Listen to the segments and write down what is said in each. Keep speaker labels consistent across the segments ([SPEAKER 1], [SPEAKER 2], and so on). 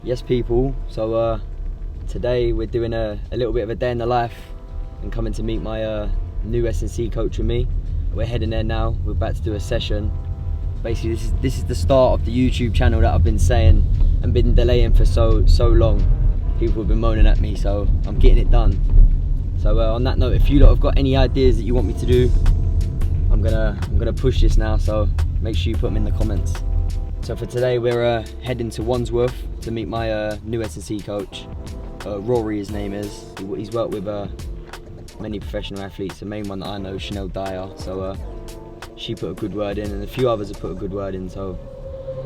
[SPEAKER 1] Yes people, so today we're doing a little bit of a day in the life and coming to meet my new S&C coach and me. We're heading there now, we're about to do a session. Basically this is the start of the YouTube channel that I've been saying and been delaying for so long. People have been moaning at me, so I'm getting it done. So on that note, if you lot have got any ideas that you want me to do, I'm gonna push this now, so make sure you put them in the comments. So for today we're heading to Wandsworth to meet my new S&C coach. Rory his name is. He's worked with many professional athletes. The main one that I know, Chanel Dyer. So she put a good word in, and a few others have put a good word in. So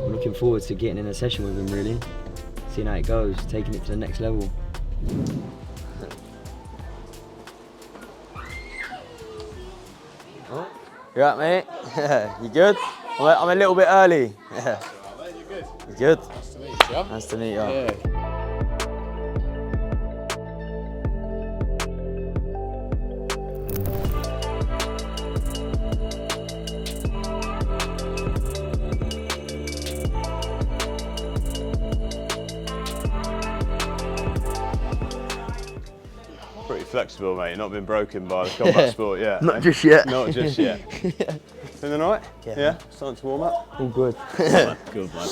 [SPEAKER 1] I'm looking forward to getting in a session with him, really. Seeing how it goes, taking it to the next level. You right, mate? You good? I'm a little bit early. Yeah.
[SPEAKER 2] Mate, you're good.
[SPEAKER 1] You good?
[SPEAKER 2] Nice to meet you.
[SPEAKER 1] Nice to meet you.
[SPEAKER 2] Yeah. Pretty flexible, mate. You've not been broken by the combat sport yet.
[SPEAKER 1] Not just yet.
[SPEAKER 2] Not just yet. Feeling all right?
[SPEAKER 1] Yeah.
[SPEAKER 2] Starting to warm up?
[SPEAKER 1] All good.
[SPEAKER 2] Good, man.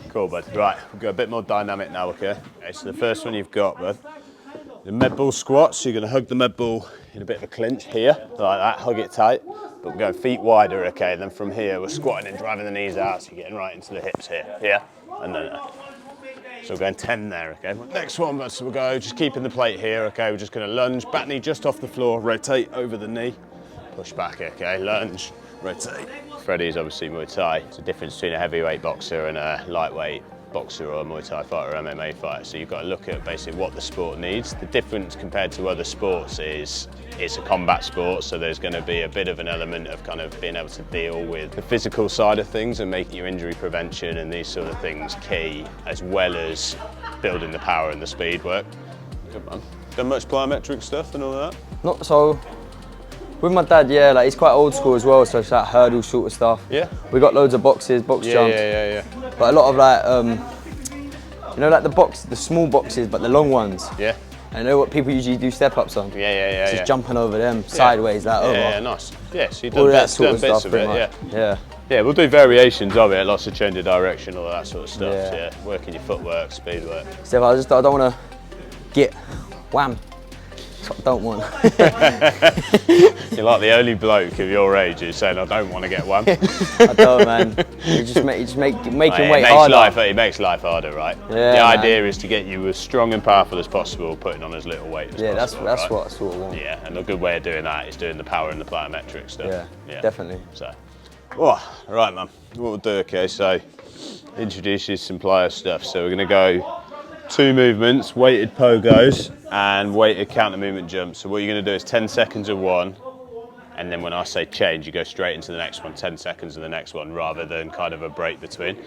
[SPEAKER 2] Cool, bud. Right, we'll go a bit more dynamic now, okay? Okay, so the first one you've got, bud, the med ball squat. So you're going to hug the med ball in a bit of a clinch here, like that, hug it tight. But we're going feet wider, okay? And then from here, we're squatting and driving the knees out, so you're getting right into the hips here. Yeah? And then, so we're going 10 there, okay? Next one, bud, so we'll go just keeping the plate here, okay? We're just going to lunge, back knee just off the floor, rotate over the knee, push back, okay? Lunge, rotate. Freddie's obviously Muay Thai. It's the difference between a heavyweight boxer and a lightweight boxer or a Muay Thai fighter or MMA fighter. So you've got to look at basically what the sport needs. The difference compared to other sports is it's a combat sport, so there's going to be a bit of an element of kind of being able to deal with the physical side of things and making your injury prevention and these sort of things key, as well as building the power and the speed work. Good man. Done much plyometric stuff and all that?
[SPEAKER 1] Not so. With my dad, yeah, like he's quite old school as well, so it's like hurdle sort of stuff.
[SPEAKER 2] Yeah.
[SPEAKER 1] We got loads of boxes, box jumps.
[SPEAKER 2] Yeah.
[SPEAKER 1] But a lot of like, you know, like the small boxes, but the long ones.
[SPEAKER 2] Yeah.
[SPEAKER 1] I know what people usually do step ups on.
[SPEAKER 2] Yeah.
[SPEAKER 1] Just jumping over them sideways, like over.
[SPEAKER 2] Yeah, nice. Yeah, so you've
[SPEAKER 1] All
[SPEAKER 2] done
[SPEAKER 1] that
[SPEAKER 2] bits,
[SPEAKER 1] sort of
[SPEAKER 2] bits
[SPEAKER 1] stuff,
[SPEAKER 2] of
[SPEAKER 1] pretty
[SPEAKER 2] it,
[SPEAKER 1] much.
[SPEAKER 2] yeah.
[SPEAKER 1] Yeah.
[SPEAKER 2] Yeah, we'll do variations of it, lots of change of direction, all that sort of stuff.
[SPEAKER 1] Yeah.
[SPEAKER 2] So, yeah, working your footwork, speed work.
[SPEAKER 1] So I don't want to get wham. That's what I don't want.
[SPEAKER 2] You're like the only bloke of your age who's saying, I don't want to get one.
[SPEAKER 1] I don't, man. You just making weight harder.
[SPEAKER 2] It makes life harder, right?
[SPEAKER 1] Yeah,
[SPEAKER 2] the
[SPEAKER 1] man.
[SPEAKER 2] idea is to get you as strong and powerful as possible, putting on as little weight as
[SPEAKER 1] Yeah,
[SPEAKER 2] possible.
[SPEAKER 1] that's
[SPEAKER 2] right?
[SPEAKER 1] what I sort of want.
[SPEAKER 2] Yeah, and a good way of doing that is doing the power and the plyometric stuff.
[SPEAKER 1] Yeah, definitely.
[SPEAKER 2] So, oh, right, man. What we'll do, okay, so introduce you to some plyo stuff. So we're going to go 2 movements, weighted pogos and weighted counter movement jumps. So what you're going to do is 10 seconds of one, and then when I say change, you go straight into the next one, 10 seconds of the next one, rather than kind of a break between.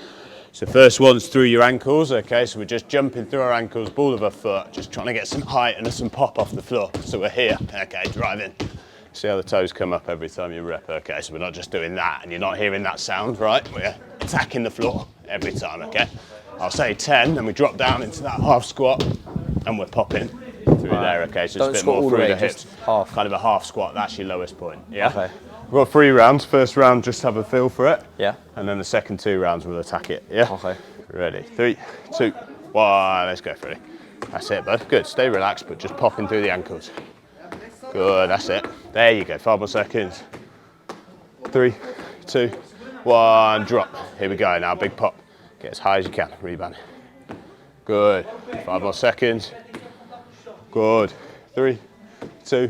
[SPEAKER 2] So first one's through your ankles, okay, so we're just jumping through our ankles, ball of our foot, just trying to get some height and some pop off the floor. So we're here, okay, driving. See how the toes come up every time you rep, okay, so we're not just doing that and you're not hearing that sound, right? We're attacking the floor every time, okay? I'll say 10, then we drop down into that half squat and we're popping through there, okay? So it's a bit more through the hips.
[SPEAKER 1] Half.
[SPEAKER 2] Kind of a half squat, that's your lowest point, yeah?
[SPEAKER 1] Okay.
[SPEAKER 2] We've got 3 rounds. First round, just have a feel for it.
[SPEAKER 1] Yeah.
[SPEAKER 2] And then the second 2 rounds, we'll attack it, yeah?
[SPEAKER 1] Okay.
[SPEAKER 2] Ready? 3, 2, 1, let's go, Freddie. That's it, bud. Good, stay relaxed, but just popping through the ankles. Good, that's it. There you go, 5 more seconds. 3, 2, 1, drop. Here we go now, big pop. Get as high as you can, rebound. Good, 5 more seconds. Good, 3, 2,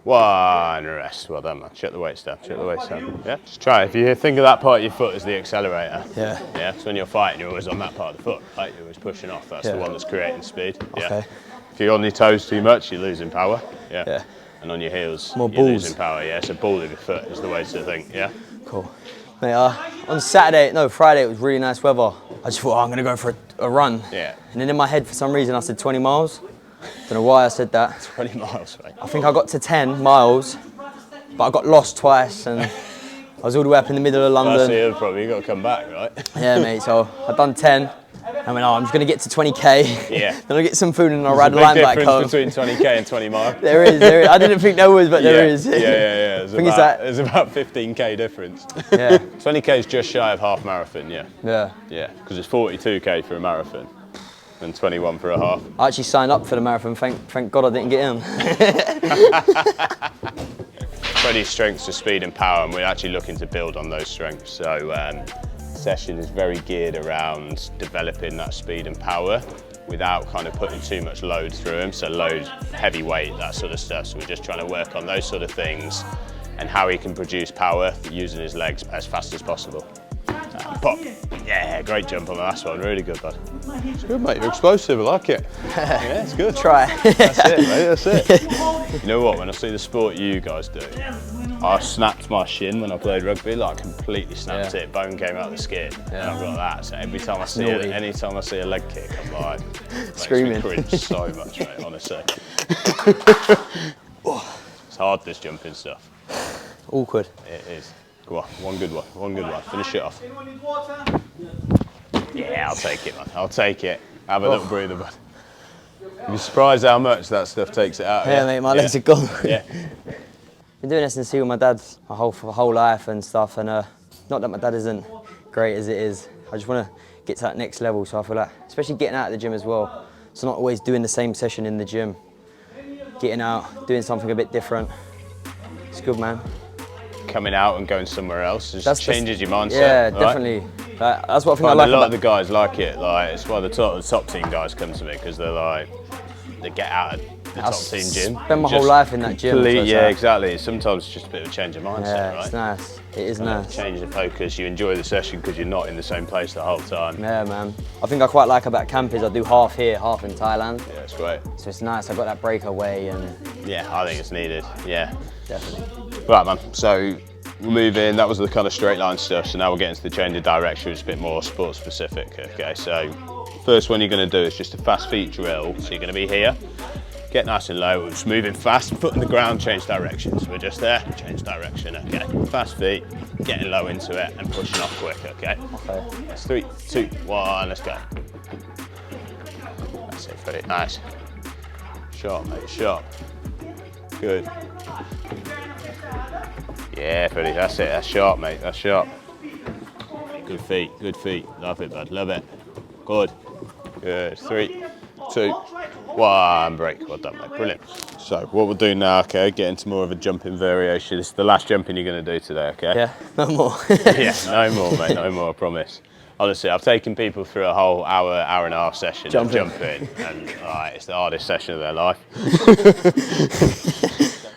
[SPEAKER 2] 1, rest. Well done, man. Shut the weights down, shut the weights down. Yeah, just try. If you think of that part of your foot as the accelerator.
[SPEAKER 1] Yeah.
[SPEAKER 2] Yeah, so when you're fighting, you're always on that part of the foot, right? You're always pushing off. That's the one that's creating speed. Yeah.
[SPEAKER 1] Okay.
[SPEAKER 2] If you're on your toes too much, you're losing power.
[SPEAKER 1] Yeah.
[SPEAKER 2] And on your heels,
[SPEAKER 1] More
[SPEAKER 2] you're
[SPEAKER 1] balls.
[SPEAKER 2] losing power. Yeah, so ball of your foot is the way to think. Yeah.
[SPEAKER 1] Cool. Mate, on Friday, it was really nice weather. I just thought, I'm going to go for a run.
[SPEAKER 2] Yeah.
[SPEAKER 1] And then in my head, for some reason, I said 20 miles. Don't know why I said that.
[SPEAKER 2] 20 miles, mate.
[SPEAKER 1] I think I got to 10 miles, but I got lost twice and I was all the way up in the middle of
[SPEAKER 2] That's
[SPEAKER 1] London.
[SPEAKER 2] the other problem. You've got to come back, right?
[SPEAKER 1] Yeah, mate, so I've done 10. I went, oh, I'm just going to get to 20k.
[SPEAKER 2] Yeah.
[SPEAKER 1] Then I'll get some food and I'll
[SPEAKER 2] There's
[SPEAKER 1] ride the line back home.
[SPEAKER 2] There's a big difference between 20k and 20 miles.
[SPEAKER 1] There is. I didn't think there was, but there is.
[SPEAKER 2] Yeah. There's about 15k difference.
[SPEAKER 1] Yeah.
[SPEAKER 2] 20k is just shy of half marathon, yeah.
[SPEAKER 1] Yeah.
[SPEAKER 2] Yeah, because it's 42k for a marathon and 21 for a half.
[SPEAKER 1] I actually signed up for the marathon. Thank God I didn't get in.
[SPEAKER 2] Freddie's strengths are speed and power, and we're actually looking to build on those strengths. So session is very geared around developing that speed and power without kind of putting too much load through him. So load, heavy weight, that sort of stuff. So we're just trying to work on those sort of things and how he can produce power using his legs as fast as possible. Pop. Yeah, great jump on the last one. Really good, bud. It's good, mate. You're explosive. I like it. Yeah, it's good.
[SPEAKER 1] Try.
[SPEAKER 2] That's it, mate. That's it. You know what? When I see the sport you guys do, I snapped my shin when I played rugby. Like, completely snapped it. Bone came out of the skin, and I've got that. So every time I see it, anytime I see a leg kick, I'm like,
[SPEAKER 1] screaming.
[SPEAKER 2] Makes me cringe so much, mate. Honestly. It's hard, this jumping stuff.
[SPEAKER 1] Awkward.
[SPEAKER 2] It is. Go on, one good one. Finish it off. Yeah, I'll take it, man. I'll take it. Have a little breather, bud. You'd be surprised how much that stuff takes it out.
[SPEAKER 1] Yeah, mate, my legs are gone.
[SPEAKER 2] Yeah.
[SPEAKER 1] Been doing S&C with my dad my whole life and stuff, and not that my dad isn't great as it is. I just want to get to that next level, so I feel like, especially getting out of the gym as well, so not always doing the same session in the gym. Getting out, doing something a bit different. It's good, man.
[SPEAKER 2] Coming out and going somewhere else just changes your mindset.
[SPEAKER 1] Yeah,
[SPEAKER 2] right?
[SPEAKER 1] definitely. That's what I think I like
[SPEAKER 2] a lot
[SPEAKER 1] about
[SPEAKER 2] of the guys like it. Like, it's why the top team guys come to me, because they're like, they get out of the top team gym.
[SPEAKER 1] Spend my whole life in that gym. So
[SPEAKER 2] yeah, exactly. Sometimes it's just a bit of a change of mindset,
[SPEAKER 1] yeah,
[SPEAKER 2] right?
[SPEAKER 1] It's nice. It is nice.
[SPEAKER 2] Change the focus. You enjoy the session because you're not in the same place the whole time.
[SPEAKER 1] Yeah, man. I think I quite like about camp is I do half here, half in Thailand.
[SPEAKER 2] Yeah, it's great.
[SPEAKER 1] So it's nice. I got that breakaway and.
[SPEAKER 2] Yeah, I think it's needed. Yeah.
[SPEAKER 1] Definitely.
[SPEAKER 2] Right, man. So we're moving. That was the kind of straight line stuff. So now we're getting to the change of direction, which is a bit more sport specific. Okay. So first one you're going to do is just a fast feet drill. So you're going to be here. Get nice and low, we're just moving fast, foot in the ground, change direction. So we're just there, change direction, okay. Fast feet, getting low into it and pushing off quick, okay. That's 3, 2, 1, let's go. That's it, Freddie, nice. Sharp, mate, sharp. Good. Yeah, Freddie, that's it, that's sharp, mate, that's sharp. Good feet, love it, bud, love it. Good, good, 3, 2, 1, break. Well done, mate. Brilliant. So what we'll do now, okay, get into more of a jumping variation. This is the last jumping you're going to do today, okay?
[SPEAKER 1] Yeah, no more.
[SPEAKER 2] Yeah, no more, mate, no more, I promise. Honestly, I've taken people through a whole hour and a half session of jumping, and it's the hardest session of their life.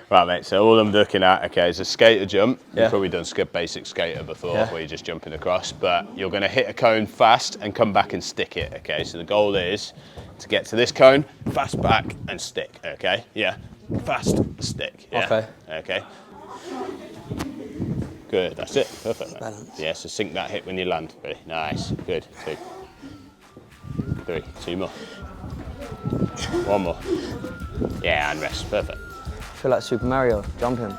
[SPEAKER 2] Right, mate, so all I'm looking at, okay, is a skater jump. You've probably done basic skater before, where you're just jumping across, but you're going to hit a cone fast and come back and stick it, okay? So the goal is to get to this cone, fast back and stick, okay? Yeah, fast, stick, yeah?
[SPEAKER 1] Okay.
[SPEAKER 2] Okay. Good, that's it, perfect.
[SPEAKER 1] Balance.
[SPEAKER 2] Yeah, so sink that hip when you land, ready? Nice, good, 2, 3, 2 more. 1 more. Yeah, and rest, perfect.
[SPEAKER 1] I feel like Super Mario, jumping.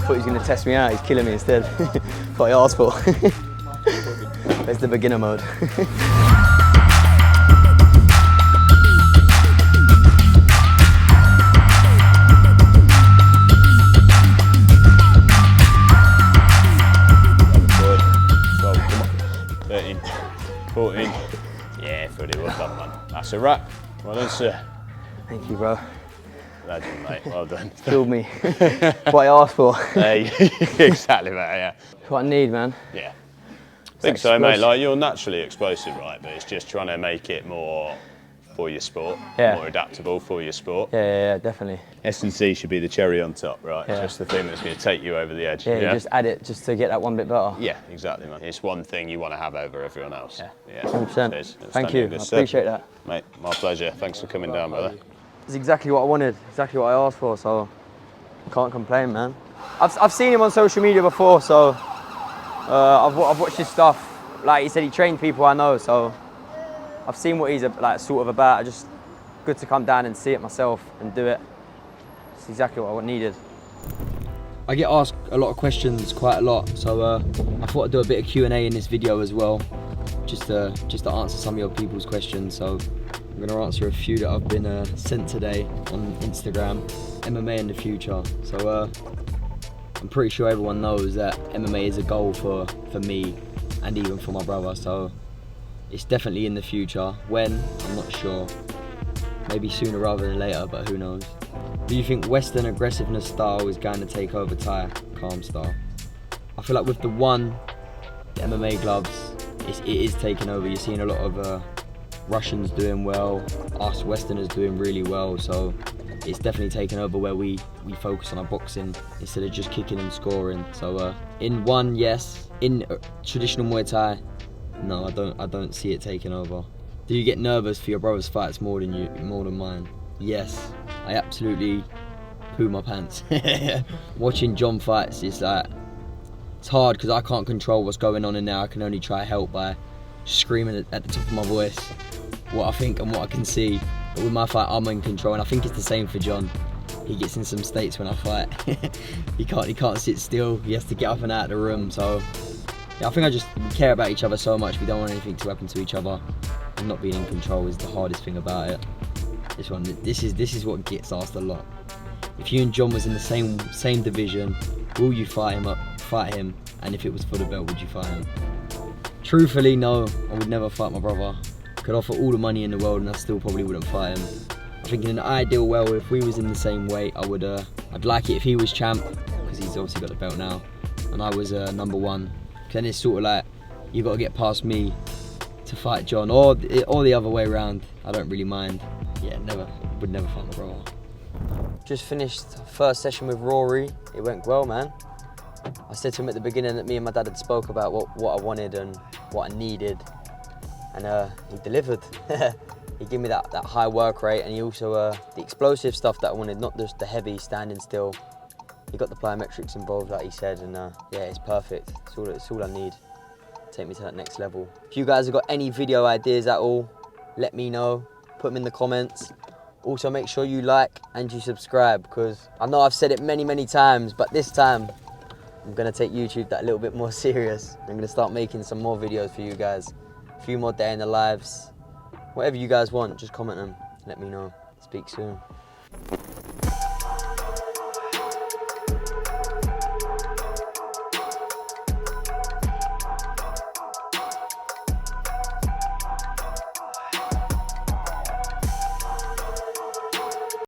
[SPEAKER 1] Thought he was going to test me out, he's killing me instead. What I asked for. There's the beginner mode.
[SPEAKER 2] Yeah, Freddie, well done, man. That's a wrap. Well done, sir.
[SPEAKER 1] Thank you, bro.
[SPEAKER 2] Legend, mate. Well done.
[SPEAKER 1] Killed me. What I asked for.
[SPEAKER 2] Hey, exactly, mate. Yeah.
[SPEAKER 1] What I need, man.
[SPEAKER 2] Yeah. I think so, mate. Like, you're naturally explosive, right? But it's just trying to make it more for your sport, more adaptable for your sport.
[SPEAKER 1] Yeah, definitely.
[SPEAKER 2] S&C should be the cherry on top, right?
[SPEAKER 1] Yeah.
[SPEAKER 2] Just the thing that's going to take you over the edge.
[SPEAKER 1] Yeah, you just add it just to get that one bit better.
[SPEAKER 2] Yeah, exactly, man. It's one thing you want to have over everyone else.
[SPEAKER 1] Yeah, 100%. Thank you, I appreciate that.
[SPEAKER 2] Mate, my pleasure. Thanks for coming down, brother.
[SPEAKER 1] It's exactly what I wanted, exactly what I asked for, so can't complain, man. I've seen him on social media before, so I've watched his stuff. Like he said, he trained people I know, so I've seen what he's like sort of about. Just good to come down and see it myself and do it. It's exactly what I needed. I get asked a lot of questions quite a lot, so I thought I'd do a bit of Q&A in this video as well, just to answer some of your people's questions. So I'm going to answer a few that I've been sent today on Instagram. MMA in the future. So I'm pretty sure everyone knows that MMA is a goal for me and even for my brother. So it's definitely in the future. When? I'm not sure. Maybe sooner rather than later, but who knows. Do you think Western aggressiveness style is going to take over Thai calm style? I feel like with the MMA gloves, it is taking over. You're seeing a lot of Russians doing well, us Westerners doing really well, so it's definitely taken over where we focus on our boxing instead of just kicking and scoring. So in one, yes. In traditional Muay Thai, no, I don't see it taking over. Do you get nervous for your brother's fights more than mine? Yes, I absolutely poo my pants. Watching John fights is like, it's hard because I can't control what's going on in there. I can only try to help by screaming at the top of my voice what I think and what I can see. But with my fight, I'm in control, and I think it's the same for John. He gets in some states when I fight. he can't sit still. He has to get up and out of the room. So yeah, I think we care about each other so much. We don't want anything to happen to each other. And not being in control is the hardest thing about it. This is what gets asked a lot. If you and John was in the same division, will you fight him? And if it was for the belt, would you fight him? Truthfully, no. I would never fight my brother. Could offer all the money in the world, and I still probably wouldn't fight him. I think in an ideal world, if we was in the same weight, I'd like it if he was champ, because he's obviously got the belt now, and I was number one. Then it's sort of like you got to get past me to fight John, or the other way around. I don't really mind. Yeah, would never fight my brother. Just finished first session with Rory. It went well, man. I said to him at the beginning that me and my dad had spoke about what I wanted and what I needed, and he delivered. He gave me that high work rate, and he also the explosive stuff that I wanted, not just the heavy standing still. He got the plyometrics involved, like he said, and yeah, it's perfect. It's all I need. Take me to that next level. If you guys have got any video ideas at all, let me know. Put them in the comments. Also, make sure you like and you subscribe, because I know I've said it many times, but this time I'm gonna take YouTube that a little bit more serious. I'm gonna start making some more videos for you guys. A few more day in the lives. Whatever you guys want, just comment them. Let me know. Speak soon.